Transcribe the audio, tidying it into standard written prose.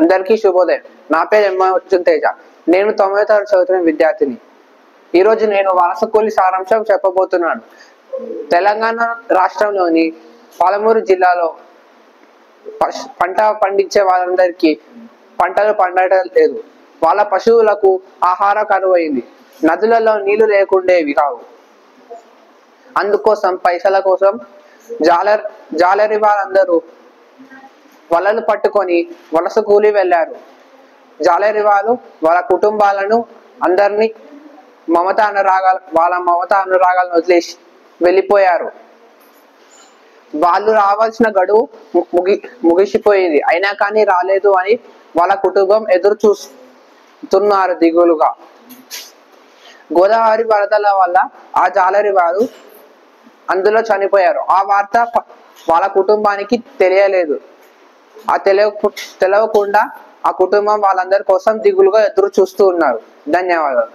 అందరికీ శుభోదయం. నా పేరు ఎం అర్జున్ తేజ. నేను 9వ తరగతి చదువుతున్న విద్యార్థిని. ఈరోజు నేను వలస కూలీ సారాంశం చెప్పబోతున్నాను. తెలంగాణ రాష్ట్రంలోని పాలమూరు జిల్లాలో పంట పండించే వాళ్ళందరికీ పంటలు పండటం లేదు. వాళ్ళ పశువులకు ఆహార కరువైంది. నదులలో నీళ్లు లేకుండేవి కావు. అందుకోసం పైసల కోసం జాలరి వాళ్ళందరూ వలలు పట్టుకొని వలస కూలి వెళ్ళారు. జాలరి వాళ్ళు వాళ్ళ కుటుంబాలను అందరినీ వాళ్ళ మమత అనురాగాలను వదిలేసి వెళ్ళిపోయారు. వాళ్ళు రావాల్సిన గడువు ముగిసిపోయింది. అయినా కానీ రాలేదు అని వాళ్ళ కుటుంబం ఎదురు చూస్తున్నారు దిగులుగా. గోదావరి వరదల వల్ల ఆ జాలరి వారు అందులో చనిపోయారు. ఆ వార్త వాళ్ళ కుటుంబానికి తెలియలేదు. తెలియకుండా ఆ కుటుంబం వాళ్ళందరి కోసం దిగులుగా ఎదురు చూస్తూ ఉన్నారు. ధన్యవాదాలు.